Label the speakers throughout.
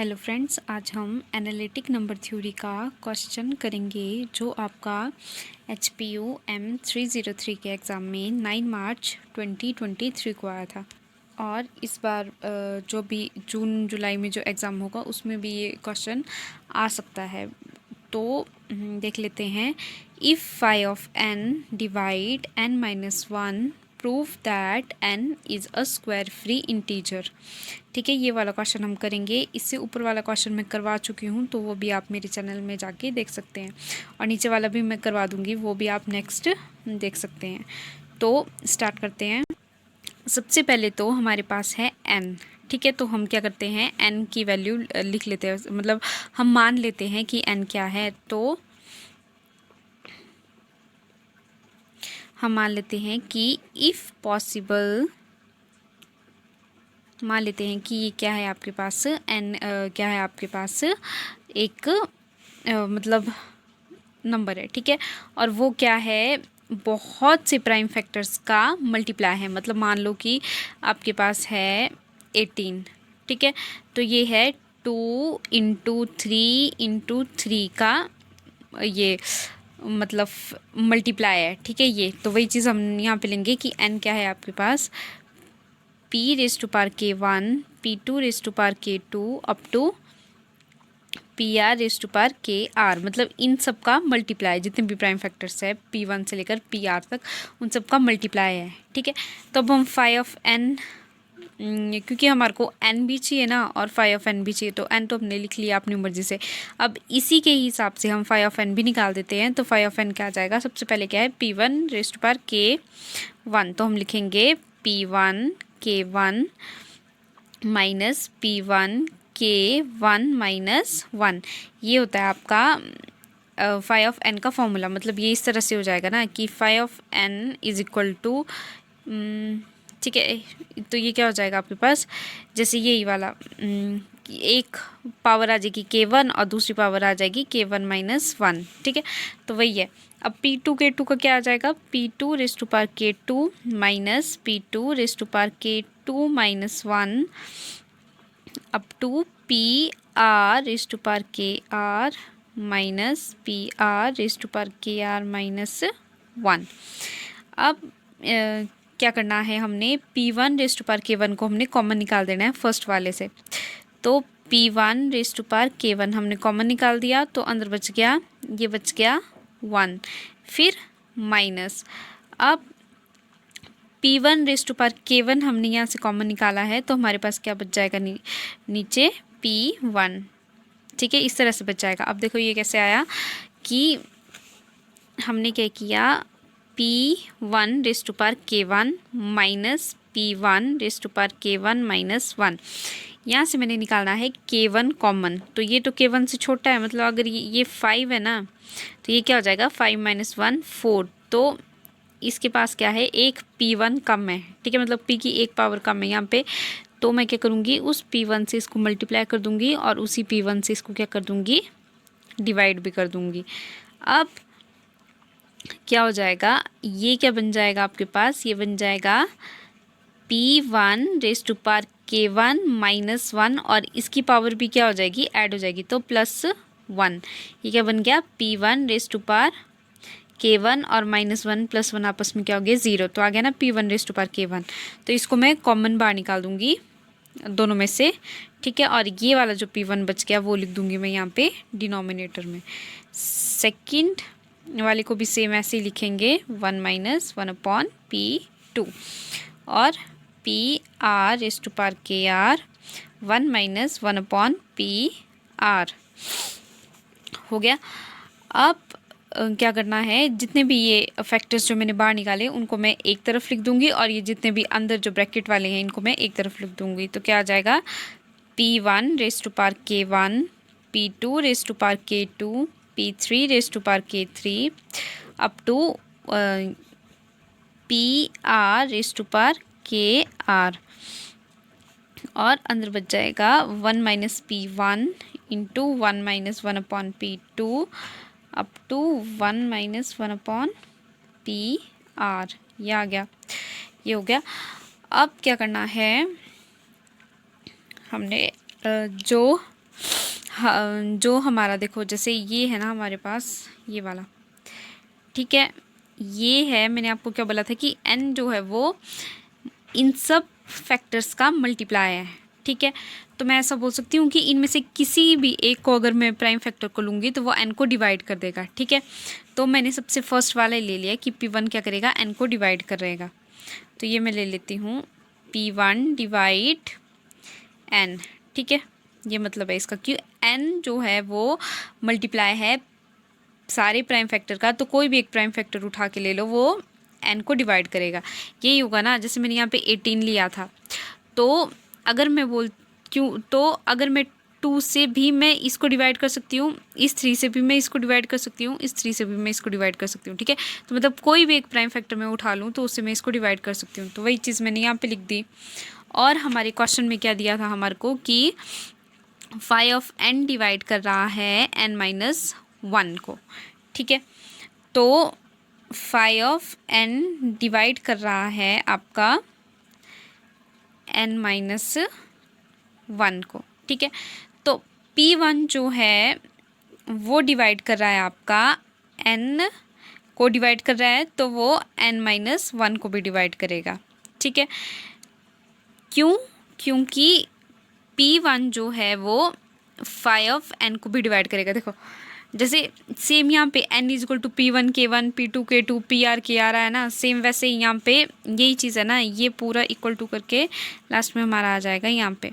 Speaker 1: Hello friends, आज हम analytic number theory का क्वेश्चन करेंगे जो आपका HPU M303 के एग्ज़ाम में 9 मार्च 2023 को आया था। और इस बार जो भी जून जुलाई में जो एग्ज़ाम होगा उसमें भी ये क्वेश्चन आ सकता है। तो देख लेते हैं। If phi of n divide n-1 prove that n is a square free integer. ठीक है, ये वाला क्वेश्चन हम करेंगे। इससे ऊपर वाला क्वेश्चन मैं करवा चुकी हूँ, तो वो भी आप मेरे चैनल में जाके देख सकते हैं, और नीचे वाला भी मैं करवा दूँगी, वो भी आप नेक्स्ट देख सकते हैं। तो स्टार्ट करते हैं। सबसे पहले तो हमारे पास है n। ठीक है, तो हम क्या करते हैं, n की वैल्यू लिख लेते हैं, मतलब हम मान लेते हैं कि n क्या है। तो हम मान लेते हैं कि इफ़ पॉसिबल, मान लेते हैं कि ये क्या है आपके पास n, क्या है आपके पास एक मतलब नंबर है। ठीक है, और वो क्या है, बहुत से प्राइम फैक्टर्स का मल्टीप्लाई है। मतलब मान लो कि आपके पास है 18। ठीक है, तो ये है 2 × 3 × 3 का ये मतलब मल्टीप्लाई है। ठीक है, ये तो वही चीज़ हम यहाँ पे लेंगे कि n क्या है आपके पास p⁻k1 p2⁻k2 up to PR⁻k_r, मतलब इन सब का मल्टीप्लाई, जितने भी प्राइम फैक्टर्स है P1 से लेकर PR तक, उन सब का मल्टीप्लाई है। ठीक है, तो अब हम फाई ऑफ n, क्योंकि हमारे को n भी चाहिए ना और फाई ऑफ n भी चाहिए, तो n तो हमने लिख लिया अपनी मर्जी से। अब इसी के हिसाब से हम फाई ऑफ n भी निकाल देते हैं। तो फाई ऑफ n क्या आ जाएगा, सबसे पहले क्या है P1⁻k1, तो हम लिखेंगे P1k1 माइनस P1k1 ये होता है आपका फाई ऑफ n का फॉर्मूला। मतलब ये इस तरह से हो जाएगा ना कि phi of n is equal to, ठीक है, तो ये क्या हो जाएगा आपके पास, जैसे यही वाला एक पावर आ जाएगी k1 और दूसरी पावर आ जाएगी k1-1। ठीक है, तो वही है। अब P2k2 का क्या आ जाएगा, P2⁻k2 minus P2⁻k2-1 up to PR⁻kr minus PR⁻kr-1। अब क्या करना है, हमने P1⁻k1 को हमने कॉमन निकाल देना है फर्स्ट वाले से। तो P1⁻k1 हमने कॉमन निकाल दिया, तो अंदर बच गया, ये बच गया 1, फिर माइनस। अब P1⁻k1 हमने यहाँ से कॉमन निकाला है, तो हमारे पास क्या बच जाएगा, नीचे P1। ठीक है, इस तरह से बच जाएगा। अब देखो ये कैसे आया कि हमने क्या किया, P1⁻k1 माइनस P1⁻k1-1, यहाँ से मैंने निकालना है k1 कॉमन। तो ये तो k1 से छोटा है, मतलब अगर ये 5 है ना, तो ये क्या हो जाएगा 5-1 4। तो इसके पास क्या है, एक P1 कम है। ठीक है, मतलब P की एक पावर कम है यहाँ पे। तो मैं क्या करूँगी, उस P1 से इसको मल्टीप्लाई कर दूँगी और उसी P1 से इसको क्या कर दूँगी, डिवाइड भी कर दूँगी। अब क्या हो जाएगा, ये क्या बन जाएगा आपके पास, ये बन जाएगा P1⁻k1-1, और इसकी पावर भी क्या हो जाएगी, ऐड हो जाएगी, तो +1। ये क्या बन गया, P1⁻k1 और -1 + 1 आपस में क्या हो गया, 0। तो आ गया ना P1⁻k1। तो इसको मैं कॉमन बाहर निकाल दूंगी दोनों में से। ठीक है, और ये वाला जो P1 बच गया वो लिख दूंगी मैं यहाँ पे डिनोमिनेटर में। सेकंड वाले को भी सेम ऐसे ही लिखेंगे, 1-1/P2 और PR⁻kr 1-1/PR हो गया। अब क्या करना है, जितने भी ये फैक्टर्स जो मैंने बाहर निकाले उनको मैं एक तरफ लिख दूंगी, और ये जितने भी अंदर जो ब्रैकेट वाले हैं इनको मैं एक तरफ लिख दूंगी। तो क्या आ जाएगा, P1⁻k1 P2⁻k2 P3⁻k3 up to PR⁻kr, और अंदर बच जाएगा 1-P1 into 1-1/P2 up to 1-1/PR। ये आ गया, ये हो गया। अब क्या करना है, हमने जो जो हमारा देखो जैसे ये है ना हमारे पास ये वाला, ठीक है, ये है, मैंने आपको क्या बोला था कि n जो है वो इन सब फैक्टर्स का मल्टीप्लाई है, ठीक है। तो मैं ऐसा बोल सकती हूँ कि इनमें से किसी भी एक को अगर मैं प्राइम फैक्टर को लूँगी तो वो n को डिवाइड कर देगा, ठीक है। तो मैंने सबसे फर्स्ट वाला ले लिया कि p1 क्या करेगा, n को डिवाइड कर रहेगा। तो ये मैं ले लेती हूँ p1 डिवाइड n, ठीक है। ये मतलब है इसका कि n जो है वो मल्टीप्लाई है सारे प्राइम फैक्टर का, तो कोई भी एक प्राइम फैक्टर उठा के ले लो, वो n को डिवाइड करेगा। यही होगा ना, जैसे मैंने यहाँ पे 18 लिया था, तो अगर मैं 2 से भी मैं इसको डिवाइड कर सकती हूँ, इस 3 से भी मैं इसको डिवाइड कर सकती हूँ, इस 3 से भी मैं इसको डिवाइड कर सकती हूँ, ठीक है। तो मतलब कोई भी एक प्राइम फैक्टर मैं उठा लूँ तो उससे मैं इसको डिवाइड कर सकती हूँ। तो वही चीज़ मैंने यहाँ पे लिख दी। और हमारे क्वेश्चन में क्या दिया था हमारे को कि फाई ऑफ n डिवाइड कर रहा है n-1 को, ठीक है। तो फाई ऑफ n डिवाइड कर रहा है आपका n-1 को, ठीक है। तो p1 जो है वो डिवाइड कर रहा है आपका n को डिवाइड कर रहा है, तो वो n-1 को भी डिवाइड करेगा, ठीक है। क्योंकि p1 जो है वो फाई ऑफ n को भी डिवाइड करेगा। देखो जैसे सेम यहाँ पे n is equal to p1 k1 p2 k2 pr k आ रहा है ना, सेम वैसे ही यहाँ पे यही चीज़ है ना, ये पूरा इक्वल टू करके लास्ट में हमारा आ जाएगा यहाँ पे।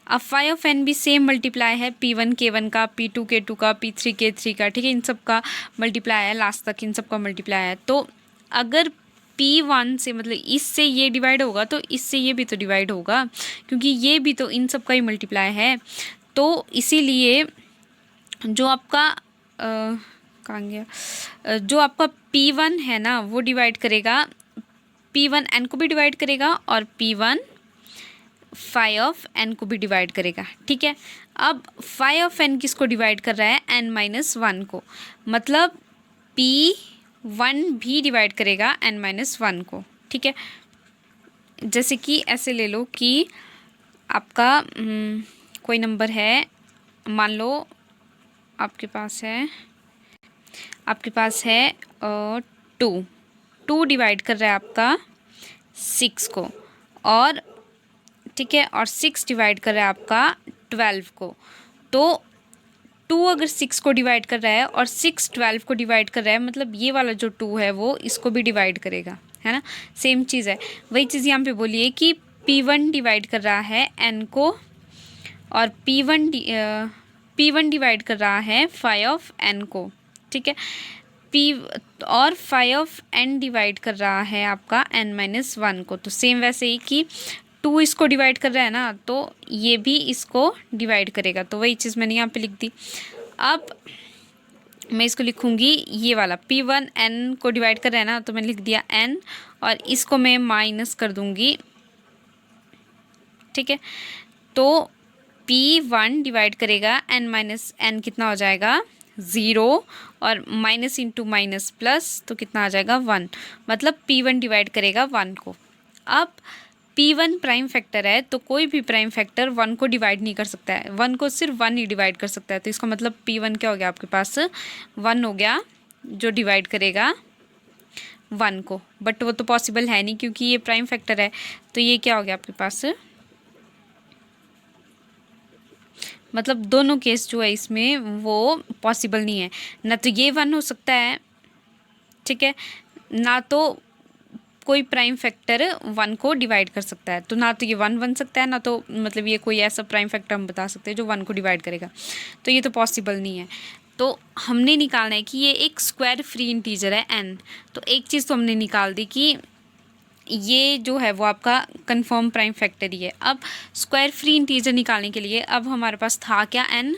Speaker 1: अब फाई ऑफ n भी सेम मल्टीप्लाई है p1 k1 का, p2 k2 का, p3 k3 का, ठीक है। इन सब का मल्टीप्लाई है, लास्ट तक इन सब का मल्टीप्लाई है। तो अगर p1 से मतलब इससे ये डिवाइड होगा तो इससे ये भी तो डिवाइड होगा, क्योंकि ये भी तो इन सब का ही मल्टीप्लाई है। तो इसीलिए जो आपका कहाँ गया, जो आपका p1 है ना वो डिवाइड करेगा, p1 n को भी डिवाइड करेगा और p1 फाई ऑफ n को भी डिवाइड करेगा, ठीक है। अब फाई ऑफ n किसको डिवाइड कर रहा है, n-1 को, मतलब p1 भी डिवाइड करेगा n-1 को, ठीक है। जैसे कि ऐसे ले लो कि आपका कोई नंबर है, मान लो आपके पास है 2 डिवाइड कर रहा है आपका 6 को, और ठीक है, और 6 डिवाइड कर रहा है आपका 12 को। तो 2 अगर 6 को डिवाइड कर रहा है और 6 12 को डिवाइड कर रहा है, मतलब ये वाला जो 2 है वो इसको भी डिवाइड करेगा, है ना। सेम चीज़ है, वही चीज़ यहाँ पे बोलिए कि p1 डिवाइड कर रहा है n को और p1 डिवाइड कर रहा है फाई ऑफ n को, ठीक है। और फाई ऑफ n डिवाइड कर रहा है आपका n-1 को। तो सेम वैसे ही कि 2 इसको डिवाइड कर रहा है ना, तो ये भी इसको डिवाइड करेगा। तो वही चीज़ मैंने यहाँ पे लिख दी। अब मैं इसको लिखूँगी ये वाला p1 n को डिवाइड कर रहा है ना, तो मैंने लिख दिया n और इसको मैं माइनस कर दूँगी, ठीक है। तो p1 डिवाइड करेगा n-n कितना हो जाएगा 0 और माइनस इंटू माइनस प्लस, तो कितना आ जाएगा 1, मतलब p1 डिवाइड करेगा 1 को। अब p1 प्राइम फैक्टर है तो कोई भी प्राइम फैक्टर 1 को डिवाइड नहीं कर सकता है, 1 को सिर्फ 1 ही डिवाइड कर सकता है। तो इसका मतलब p1 क्या हो गया आपके पास 1 हो गया जो डिवाइड करेगा 1 को, बट वो तो पॉसिबल है नहीं क्योंकि ये प्राइम फैक्टर है। तो ये क्या हो गया आपके पास, मतलब दोनों केस जो है इसमें वो पॉसिबल नहीं है, ना तो ये 1 हो सकता है, ठीक है, ना तो कोई प्राइम फैक्टर 1 को डिवाइड कर सकता है। तो ना तो ये 1 बन सकता है, ना तो मतलब ये कोई ऐसा प्राइम फैक्टर हम बता सकते हैं जो 1 को डिवाइड करेगा, तो ये तो पॉसिबल नहीं है। तो हमने निकालना है कि ये एक स्क्वायर फ्री इंटीजर है n। तो एक चीज़ तो हमने निकाल दी कि ये जो है वो आपका कंफर्म प्राइम फैक्टर ही है। अब स्क्वायर फ्री इंटीजर निकालने के लिए अब हमारे पास था क्या n,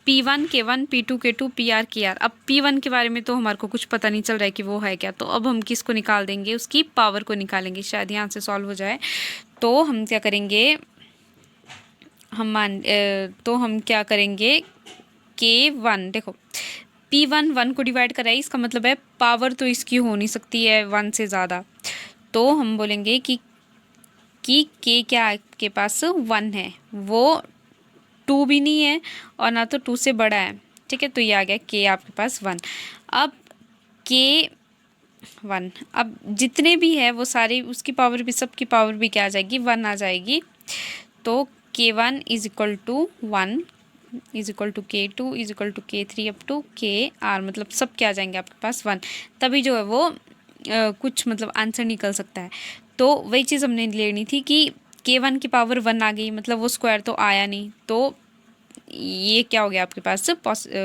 Speaker 1: p1 k1 p2 k2 pr kr। अब p1 के बारे में तो हमारे को कुछ पता नहीं चल रहा है कि वो है क्या, तो अब हम किसको निकाल देंगे, उसकी पावर को निकालेंगे, शायद यहाँ से सॉल्व हो जाए। तो हम क्या करेंगे, तो हम क्या करेंगे k1, देखो p1 1 को डिवाइड कर रहा है, इसका मतलब है पावर तो इसकी हो नहीं सकती है 1 से ज़्यादा। तो हम बोलेंगे कि k क्या आपके पास 1 है, वो 2 भी नहीं है और ना तो 2 से बड़ा है, ठीक है। तो ये आ गया k आपके पास 1। अब k 1, अब जितने भी है वो सारे उसकी पावर भी, सबकी पावर भी क्या आ जाएगी, 1 आ जाएगी। तो k1 is equal to 1 is equal to k2 is equal to k3 up to kr, मतलब सब क्या आ जाएंगे आपके पास 1, तभी जो है वो कुछ मतलब आंसर निकल सकता है। तो वही चीज़ हमने लेनी थी कि k1 की पावर 1 आ गई, मतलब वो स्क्वायर तो आया नहीं, तो ये क्या हो गया आपके पास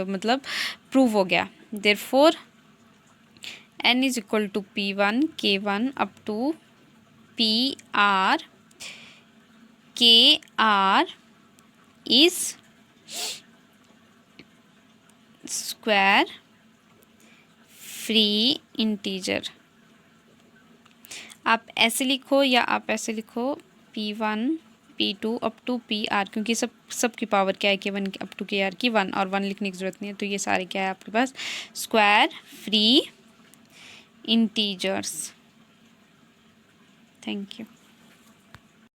Speaker 1: मतलब प्रूव हो गया। Therefore n is equal to p1 k1 up to pr, kr is square free integer. आप ऐसे लिखो या आप ऐसे लिखो p1 p2 up to pr, क्योंकि सब की पावर क्या है k1 अप टू kr की 1, और 1 लिखने की ज़रूरत नहीं है। तो ये सारे क्या है आपके पास, square free integers. Thank you.